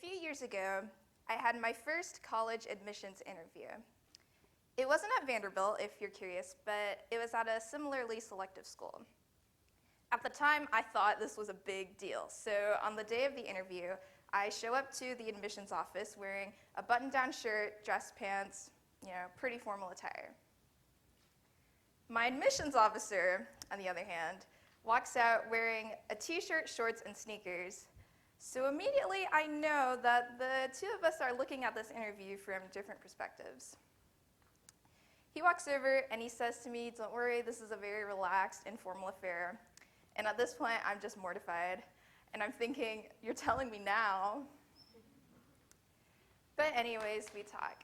few years ago, I had my first college admissions interview. It wasn't at Vanderbilt, if you're curious, but it was at a similarly selective school. At the time, I thought this was a big deal. So on the day of the interview, I show up to the admissions office wearing a button-down shirt, dress pants, pretty formal attire. My admissions officer, on the other hand, walks out wearing a t-shirt, shorts, and sneakers. So immediately I know that the two of us are looking at this interview from different perspectives. He walks over and he says to me, "Don't worry, this is a very relaxed, informal affair." And at this point, I'm just mortified. And I'm thinking, you're telling me now? But anyways, we talk.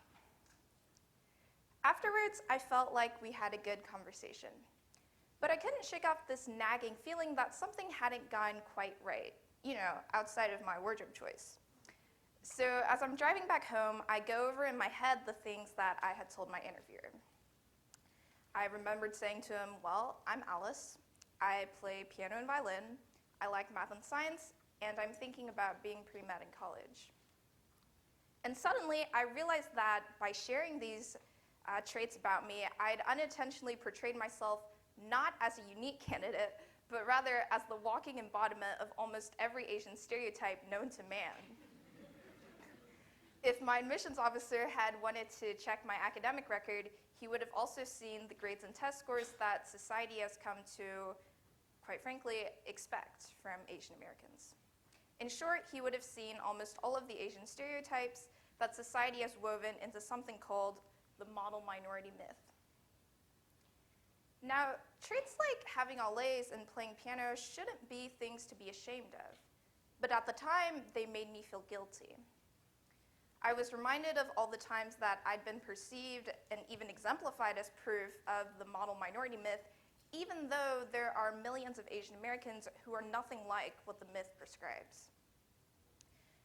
Afterwards, I felt like we had a good conversation. But I couldn't shake off this nagging feeling that something hadn't gone quite right, outside of my wardrobe choice. So as I'm driving back home, I go over in my head the things that I had told my interviewer. I remembered saying to him, "Well, I'm Alice. I play piano and violin. I like math and science, and I'm thinking about being pre-med in college." And suddenly, I realized that by sharing these traits about me, I'd unintentionally portrayed myself not as a unique candidate, but rather as the walking embodiment of almost every Asian stereotype known to man. If my admissions officer had wanted to check my academic record, he would have also seen the grades and test scores that society has come to, quite frankly, expect from Asian Americans. In short, he would have seen almost all of the Asian stereotypes that society has woven into something called the model minority myth. Now, traits like having all A's and playing piano shouldn't be things to be ashamed of, but at the time, they made me feel guilty. I was reminded of all the times that I'd been perceived and even exemplified as proof of the model minority myth, even though there are millions of Asian Americans who are nothing like what the myth prescribes.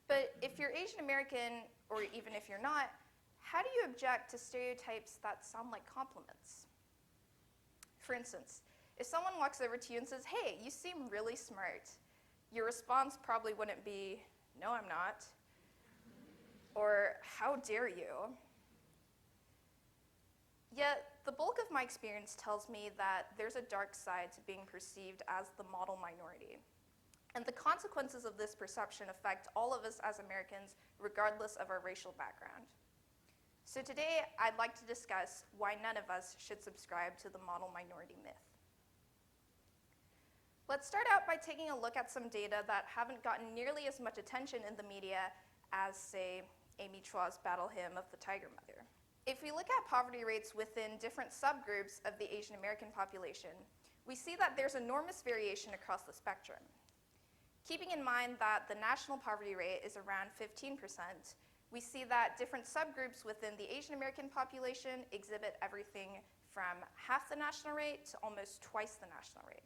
But if you're Asian American, or even if you're not, how do you object to stereotypes that sound like compliments? For instance, if someone walks over to you and says, "Hey, you seem really smart," your response probably wouldn't be, "No, I'm not," or "How dare you?" Yet, the bulk of my experience tells me that there's a dark side to being perceived as the model minority. And the consequences of this perception affect all of us as Americans, regardless of our racial background. So today, I'd like to discuss why none of us should subscribe to the model minority myth. Let's start out by taking a look at some data that haven't gotten nearly as much attention in the media as, say, Amy Chua's battle hymn of the Tiger Mother. If we look at poverty rates within different subgroups of the Asian American population, we see that there's enormous variation across the spectrum. Keeping in mind that the national poverty rate is around 15%, we see that different subgroups within the Asian American population exhibit everything from half the national rate to almost twice the national rate.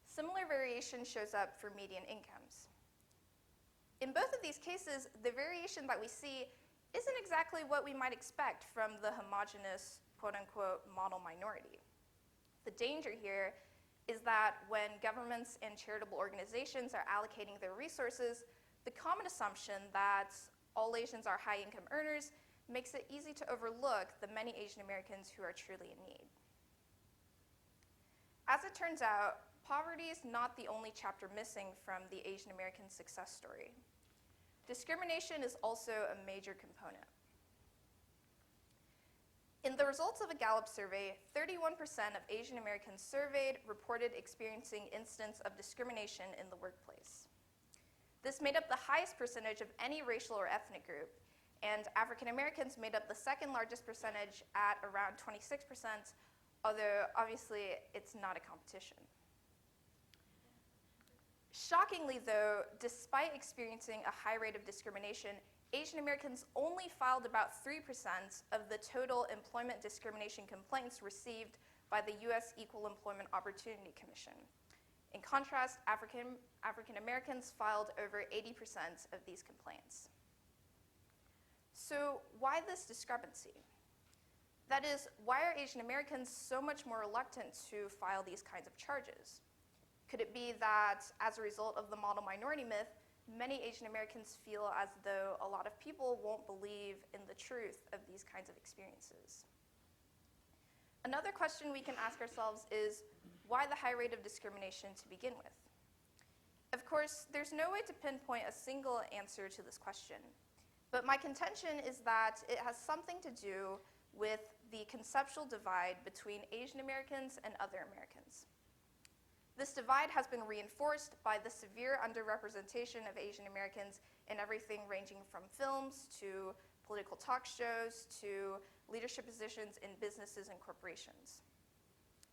Similar variation shows up for median incomes. In both of these cases, the variation that we see isn't exactly what we might expect from the homogeneous, quote-unquote, model minority. The danger here is that when governments and charitable organizations are allocating their resources, the common assumption that all Asians are high-income earners makes it easy to overlook the many Asian Americans who are truly in need. As it turns out, poverty is not the only chapter missing from the Asian American success story. Discrimination is also a major component. In the results of a Gallup survey, 31% of Asian Americans surveyed reported experiencing instances of discrimination in the workplace. This made up the highest percentage of any racial or ethnic group, and African Americans made up the second largest percentage at around 26%, although obviously it's not a competition. Shockingly though, despite experiencing a high rate of discrimination, Asian Americans only filed about 3% of the total employment discrimination complaints received by the U.S. Equal Employment Opportunity Commission. In contrast, African Americans filed over 80% of these complaints. So why this discrepancy? That is, why are Asian Americans so much more reluctant to file these kinds of charges? Could it be that, as a result of the model minority myth, many Asian Americans feel as though a lot of people won't believe in the truth of these kinds of experiences. Another question we can ask ourselves is, why the high rate of discrimination to begin with? Of course, there's no way to pinpoint a single answer to this question, but my contention is that it has something to do with the conceptual divide between Asian Americans and other Americans. This divide has been reinforced by the severe underrepresentation of Asian Americans in everything ranging from films to political talk shows to leadership positions in businesses and corporations.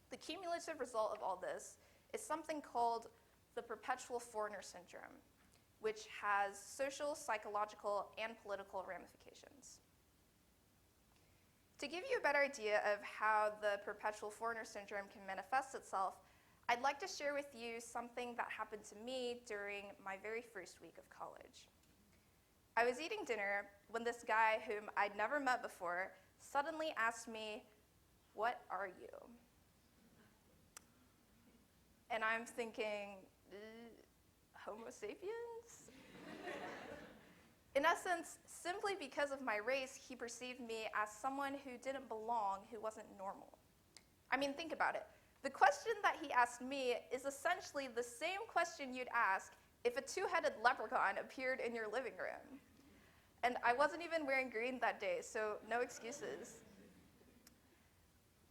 The cumulative result of all this is something called the Perpetual foreigner syndrome, which has social, psychological, and political ramifications. To give you a better idea of how the Perpetual foreigner syndrome can manifest itself, I'd like to share with you something that happened to me during my very first week of college. I was eating dinner when this guy whom I'd never met before suddenly asked me, "What are you?" And I'm thinking, Homo sapiens? In essence, simply because of my race, he perceived me as someone who didn't belong, who wasn't normal. I mean, think about it. The question that he asked me is essentially the same question you'd ask if a two-headed leprechaun appeared in your living room. And I wasn't even wearing green that day, so no excuses.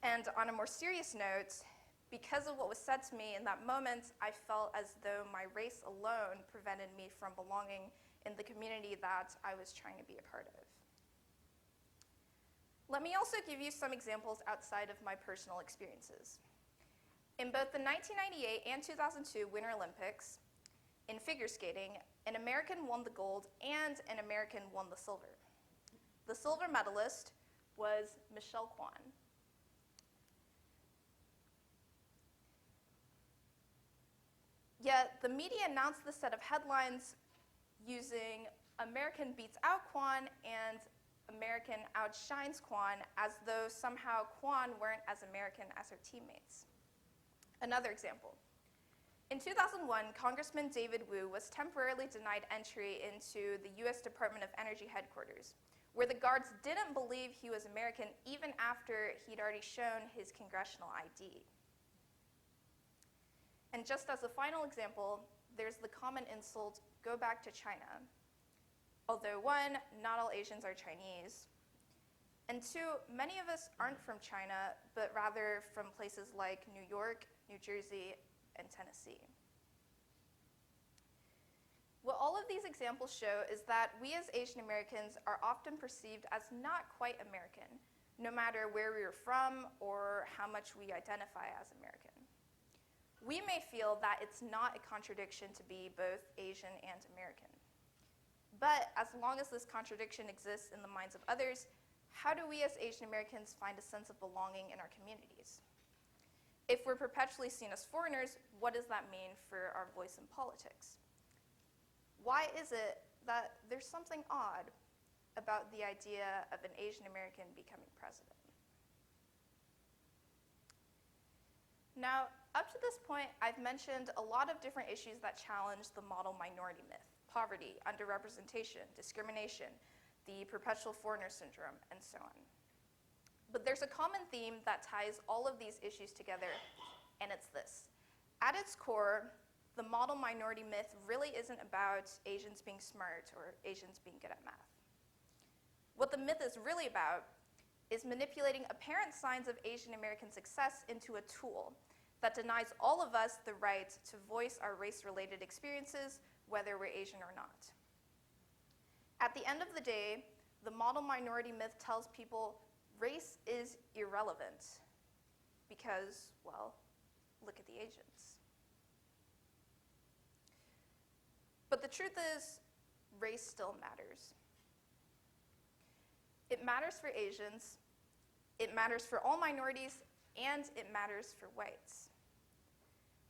And on a more serious note, because of what was said to me in that moment, I felt as though my race alone prevented me from belonging in the community that I was trying to be a part of. Let me also give you some examples outside of my personal experiences. In both the 1998 and 2002 Winter Olympics, in figure skating, an American won the gold and an American won the silver. The silver medalist was Michelle Kwan. Yet the media announced this set of headlines using American beats out Kwan and American outshines Kwan as though somehow Kwan weren't as American as her teammates. Another example. In 2001, Congressman David Wu was temporarily denied entry into the US Department of Energy headquarters, where the guards didn't believe he was American even after he'd already shown his congressional ID. And just as a final example, there's the common insult, "Go back to China." Although one, not all Asians are Chinese, and two, many of us aren't from China, but rather from places like New York, New Jersey, and Tennessee. What all of these examples show is that we as Asian Americans are often perceived as not quite American, no matter where we are from or how much we identify as American. We may feel that it's not a contradiction to be both Asian and American. But as long as this contradiction exists in the minds of others, how do we as Asian Americans find a sense of belonging in our communities? If we're perpetually seen as foreigners, what does that mean for our voice in politics? Why is it that there's something odd about the idea of an Asian American becoming president? Now, up to this point, I've mentioned a lot of different issues that challenge the model minority myth: poverty, underrepresentation, discrimination, the perpetual foreigner syndrome, and so on. But there's a common theme that ties all of these issues together, and it's this. At its core, the model minority myth really isn't about Asians being smart or Asians being good at math. What the myth is really about is manipulating apparent signs of Asian American success into a tool that denies all of us the right to voice our race-related experiences, whether we're Asian or not. At the end of the day, the model minority myth tells people race is irrelevant because, well, look at the Asians. But the truth is, race still matters. It matters for Asians, it matters for all minorities, and it matters for whites.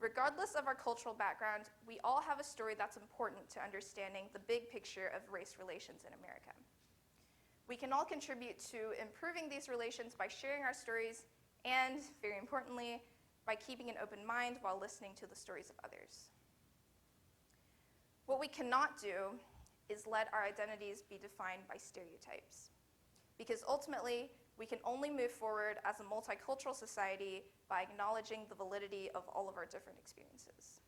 Regardless of our cultural background, we all have a story that's important to understanding the big picture of race relations in America. We can all contribute to improving these relations by sharing our stories and, very importantly, by keeping an open mind while listening to the stories of others. What we cannot do is let our identities be defined by stereotypes. Because ultimately, we can only move forward as a multicultural society by acknowledging the validity of all of our different experiences.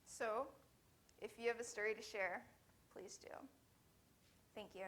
So, if you have a story to share, please do. Thank you.